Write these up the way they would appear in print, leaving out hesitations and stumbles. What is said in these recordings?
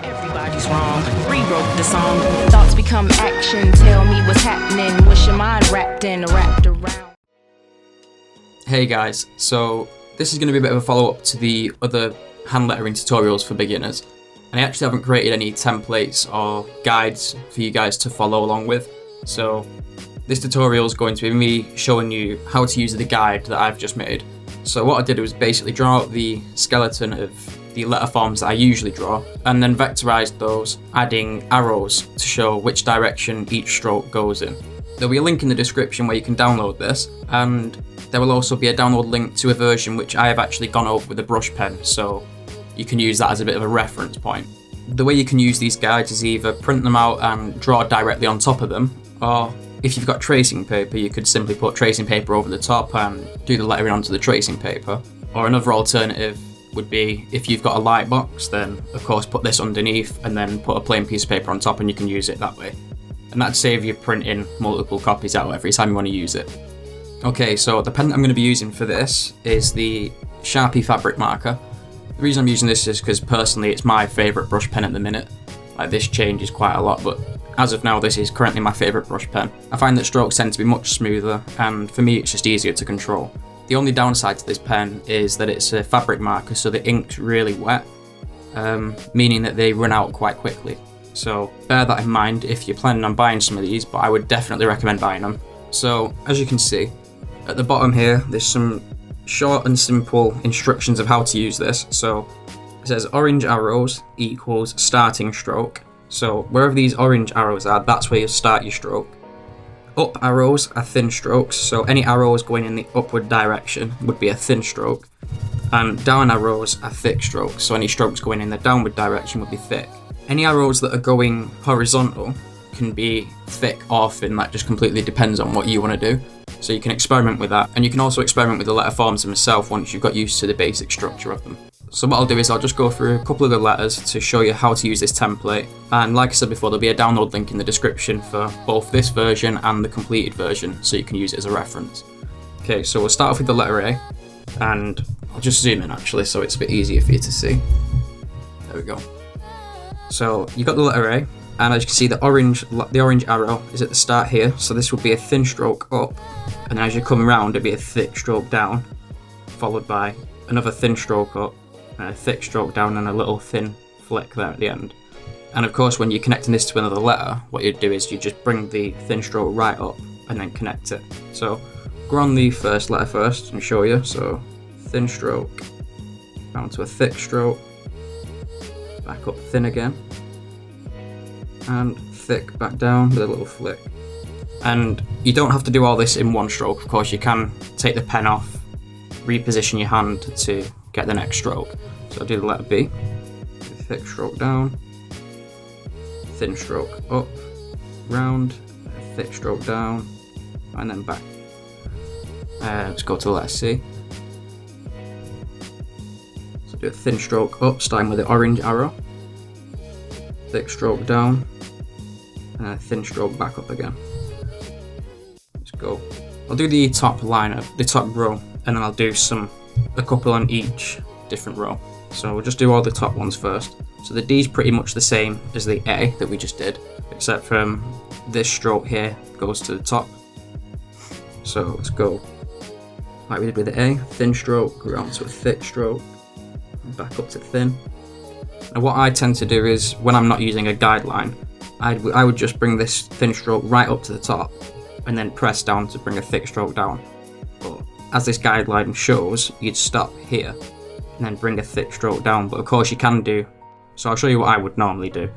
Everybody's wrong. Rewrote the song. Thoughts become action. Tell me what's happening. What's your mind wrapped around? Hey guys, so this is going to be a bit of a follow-up to the other hand lettering tutorials for beginners. And I actually haven't created any templates or guides for you guys to follow along with. So this tutorial is going to be me showing you how to use the guide that I've just made. So what I did was basically draw out the skeleton of the letter forms that I usually draw, and then vectorized those, adding arrows to show which direction each stroke goes in. There'll be a link in the description where you can download this, and there will also be a download link to a version which I have actually gone over with a brush pen, so you can use that as a bit of a reference point. The way you can use these guides is either print them out and draw directly on top of them, or if you've got tracing paper, you could simply put tracing paper over the top and do the lettering onto the tracing paper. Or another alternative would be, if you've got a light box, then of course put this underneath and then put a plain piece of paper on top and you can use it that way. And that'd save you printing multiple copies out every time you want to use it. Okay, so the pen that I'm going to be using for this is the Sharpie fabric marker. The reason I'm using this is because personally it's my favourite brush pen at the minute. Like, this changes quite a lot, but as of now this is currently my favourite brush pen. I find that strokes tend to be much smoother, and for me it's just easier to control. The only downside to this pen is that it's a fabric marker, so the ink's really wet, meaning that they run out quite quickly. So bear that in mind if you're planning on buying some of these, but I would definitely recommend buying them. So as you can see, at the bottom here there's some short and simple instructions of how to use this. So it says orange arrows equals starting stroke. So wherever these orange arrows are, that's where you start your stroke. Up arrows are thin strokes, so any arrows going in the upward direction would be a thin stroke. And down arrows are thick strokes, so any strokes going in the downward direction would be thick. Any arrows that are going horizontal can be thick or thin, that just completely depends on what you want to do. So you can experiment with that, and you can also experiment with the letter forms themselves once you've got used to the basic structure of them. So what I'll do is I'll just go through a couple of the letters to show you how to use this template, and like I said before, there'll be a download link in the description for both this version and the completed version, so you can use it as a reference. Okay, so we'll start off with the letter A, and I'll just zoom in actually so it's a bit easier for you to see. There we go. So you've got the letter A, and as you can see the orange arrow is at the start here, so this would be a thin stroke up, and then as you come around it'd be a thick stroke down, followed by another thin stroke up, and a thick stroke down, and a little thin flick there at the end. And of course when you're connecting this to another letter, what you'd do is you just bring the thin stroke right up and then connect it. So go on the first letter first and show you. So thin stroke, down to a thick stroke, back up thin again, and thick back down with a little flick. And you don't have to do all this in one stroke, of course. You can take the pen off, reposition your hand to get the next stroke. So I'll do the letter B, thick stroke down, thin stroke up, round, thick stroke down, and then back. Let's go to the letter C. So do a thin stroke up, starting with the orange arrow, thick stroke down, and a thin stroke back up again. Let's go. I'll do the top line of the top row, and then I'll do a couple on each different row. So we'll just do all the top ones first. So the D is pretty much the same as the A that we just did, except from this stroke here goes to the top. So let's go like we did with the A, thin stroke, around to a thick stroke, back up to thin. Now what I tend to do is, when I'm not using a guideline, I would just bring this thin stroke right up to the top and then press down to bring a thick stroke down. But as this guideline shows, you'd stop here and then bring a thick stroke down, but of course you can do, so I'll show you what I would normally do.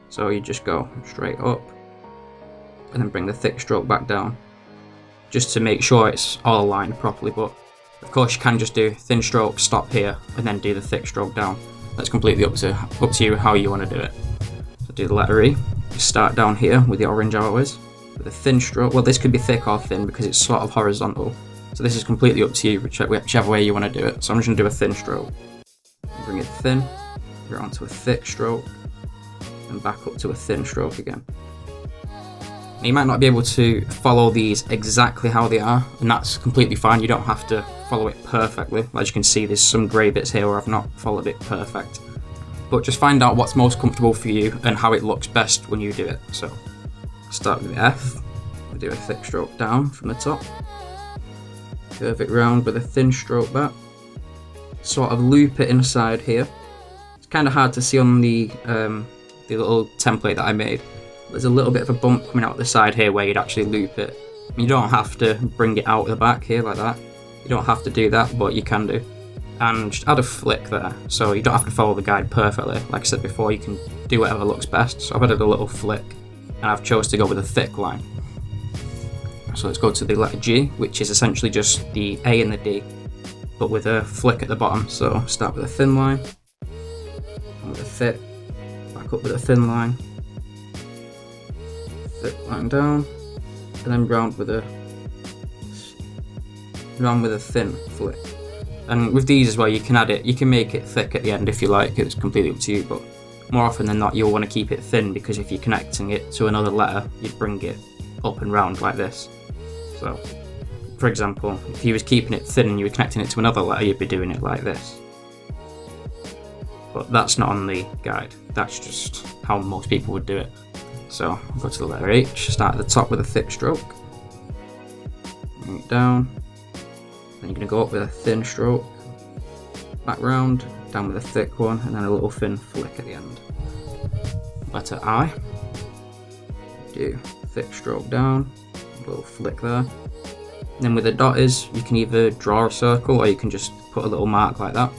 So you just go straight up and then bring the thick stroke back down, just to make sure it's all aligned properly. But of course you can just do thin stroke, stop here, and then do the thick stroke down. That's completely up to you how you want to do it. So do the letter E, just start down here with the orange arrows, with a thin stroke. Well, this could be thick or thin because it's sort of horizontal. So this is completely up to you, whichever way you want to do it. So I'm just going to do a thin stroke. Bring it thin, you're onto a thick stroke, and back up to a thin stroke again. Now, you might not be able to follow these exactly how they are, and that's completely fine. You don't have to follow it perfectly. As you can see, there's some grey bits here where I've not followed it perfect. but just find out what's most comfortable for you and how it looks best when you do it. So start with the F, we do a thick stroke down from the top, curve it round with a thin stroke back, sort of loop it inside here. It's kind of hard to see on the little template that I made. There's a little bit of a bump coming out the side here where you'd actually loop it. You don't have to bring it out the back here like that. You don't have to do that, but you can do. And just add a flick there, so you don't have to follow the guide perfectly. Like I said before, you can do whatever looks best. So I've added a little flick, and I've chose to go with a thick line. So let's go to the letter G, which is essentially just the A and the D, but with a flick at the bottom. So start with a thin line, and with a thick, back up with a thin line, thick line down, and then round with a thin flick. And with these as well, you can add it, you can make it thick at the end if you like, it's completely up to you, but more often than not you'll want to keep it thin, because if you're connecting it to another letter, you'd bring it up and round like this. So, for example, if you was keeping it thin and you were connecting it to another letter, you'd be doing it like this. But that's not on the guide, that's just how most people would do it. So, go to the letter H, start at the top with a thick stroke, bring it down, then you're going to go up with a thin stroke, back round, down with a thick one, and then a little thin flick at the end. Letter I, do thick stroke down, a little flick there. And then with the dot is, you can either draw a circle or you can just put a little mark like that,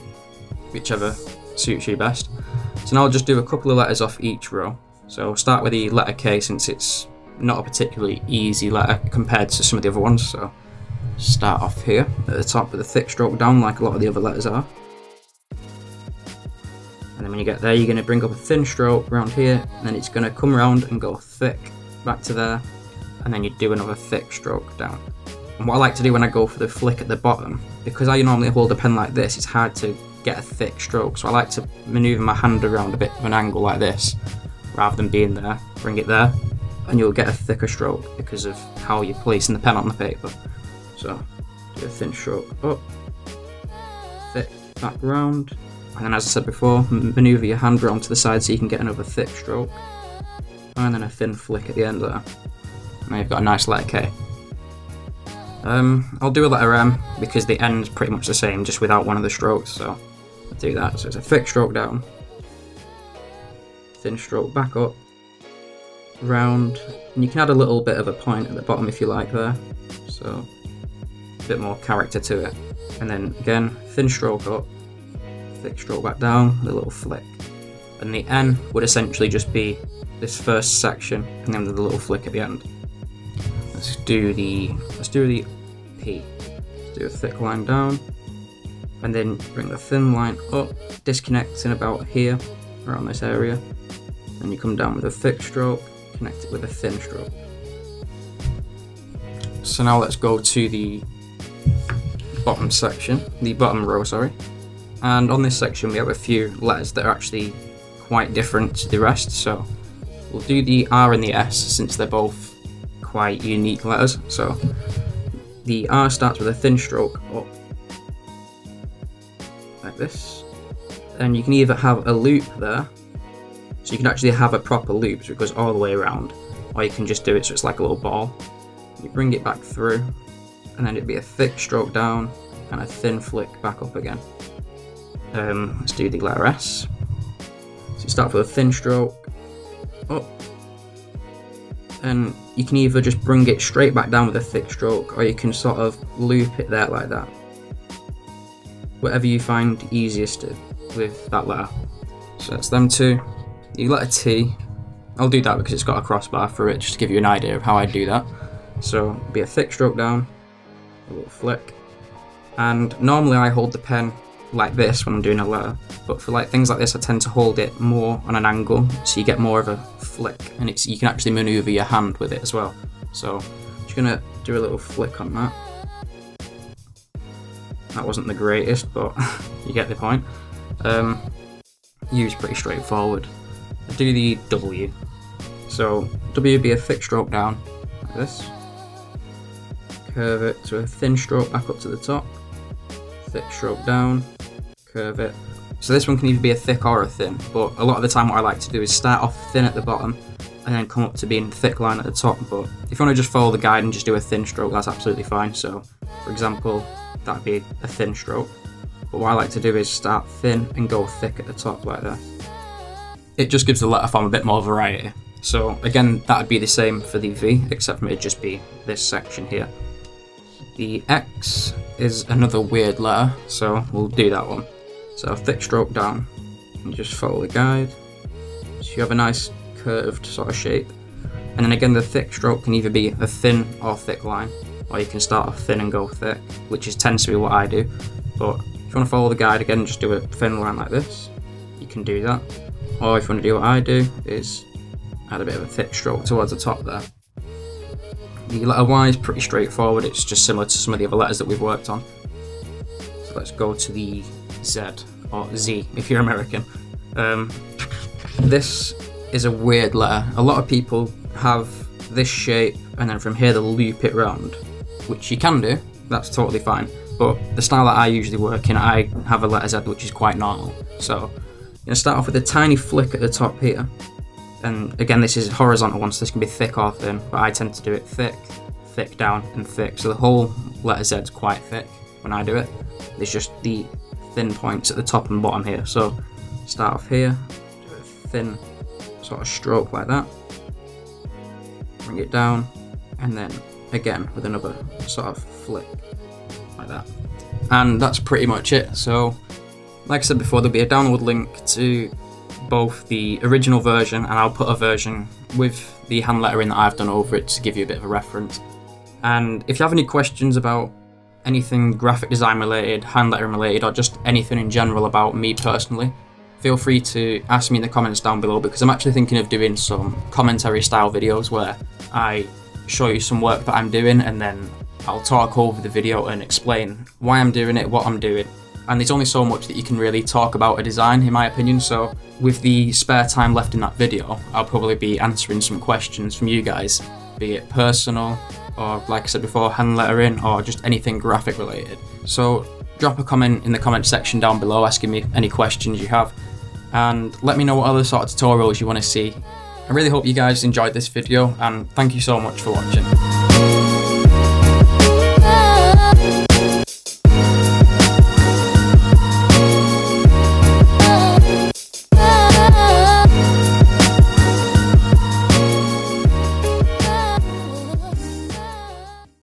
whichever suits you best. So now I'll just do a couple of letters off each row. So we'll start with the letter K, since it's not a particularly easy letter compared to some of the other ones. So start off here at the top with a thick stroke down like a lot of the other letters are. And then when you get there, you're going to bring up a thin stroke around here, and then it's going to come around and go thick back to there, and then you do another thick stroke down. And what I like to do when I go for the flick at the bottom, because I normally hold the pen like this, it's hard to get a thick stroke, so I like to manoeuvre my hand around a bit of an angle like this, rather than being there. Bring it there, and you'll get a thicker stroke because of how you're placing the pen on the paper. So, do a thin stroke up, thick back round, and then as I said before, manoeuvre your hand round to the side so you can get another thick stroke, and then a thin flick at the end there. Now you've got a nice letter K. I'll do a letter M because the end's pretty much the same, just without one of the strokes, so I'll do that. So it's a thick stroke down, thin stroke back up, round, and you can add a little bit of a point at the bottom if you like there, so a bit more character to it. And then again, thin stroke up, thick stroke back down, a little flick. And the N would essentially just be this first section, and then with a little flick at the end. Let's do the P. Let's do a thick line down, and then bring the thin line up, disconnecting about here, around this area. Then you come down with a thick stroke, connect it with a thin stroke. So now let's go to the bottom section, the bottom row, sorry. And on this section we have a few letters that are actually quite different to the rest. So we'll do the R and the S since they're both quite unique letters. So the R starts with a thin stroke up, like this. And you can either have a loop there, so you can actually have a proper loop so it goes all the way around, or you can just do it so it's like a little ball. You bring it back through, and then it'd be a thick stroke down and a thin flick back up again. Let's do the letter S. So you start with a thin stroke up, and you can either just bring it straight back down with a thick stroke, or you can sort of loop it there like that. Whatever you find easiest with that letter. So that's them two. The letter T, I'll do that because it's got a crossbar through it, just to give you an idea of how I do that. So it'll be a thick stroke down, a little flick, and normally I hold the pen like this when I'm doing a letter, but for like things like this I tend to hold it more on an angle, so you get more of a flick, and you can actually manoeuvre your hand with it as well. So I'm just gonna do a little flick on that. That wasn't the greatest, but you get the point. U is pretty straightforward. I do the W. So W would be a thick stroke down, like this. Curve it to a thin stroke back up to the top. Thick stroke down, curve it, So this one can either be a thick or a thin, but a lot of the time what I like to do is start off thin at the bottom and then come up to being thick line at the top. But if you want to just follow the guide and just do a thin stroke, that's absolutely fine. So for example, that'd be a thin stroke. But what I like to do is start thin and go thick at the top like that. It just gives the letter form a bit more variety. So again, that'd be the same for the V, except for it'd just be this section here. The X is another weird letter, so we'll do that one. So thick stroke down, and just follow the guide. So you have a nice curved sort of shape. And then again, the thick stroke can either be a thin or thick line, or you can start off thin and go thick, which tends to be what I do. But if you want to follow the guide again, just do a thin line like this. You can do that. Or if you want to do what I do, is add a bit of a thick stroke towards the top there. The letter Y is pretty straightforward, it's just similar to some of the other letters that we've worked on. So let's go to the Z, or Z if you're American. This is a weird letter. A lot of people have this shape and then from here they'll loop it round, which you can do, that's totally fine. But the style that I usually work in, I have a letter Z which is quite normal. So you're going to start off with a tiny flick at the top here. And again, this is horizontal one, so this can be thick or thin, but I tend to do it thick, thick down, and thick. So the whole letter Z is quite thick when I do it. It's just the thin points at the top and bottom here. So start off here, do a thin sort of stroke like that, bring it down, and then again with another sort of flick like that. And that's pretty much it. So like I said before, there'll be a download link to both the original version, and I'll put a version with the hand lettering that I've done over it to give you a bit of a reference. And if you have any questions about anything graphic design related, hand lettering related, or just anything in general about me personally, feel free to ask me in the comments down below, because I'm actually thinking of doing some commentary style videos where I show you some work that I'm doing and then I'll talk over the video and explain why I'm doing it, what I'm doing. And there's only so much that you can really talk about a design, in my opinion, so with the spare time left in that video, I'll probably be answering some questions from you guys, be it personal, or like I said before, hand lettering, or just anything graphic related. So drop a comment in the comment section down below asking me any questions you have, and let me know what other sort of tutorials you want to see. I really hope you guys enjoyed this video, and thank you so much for watching.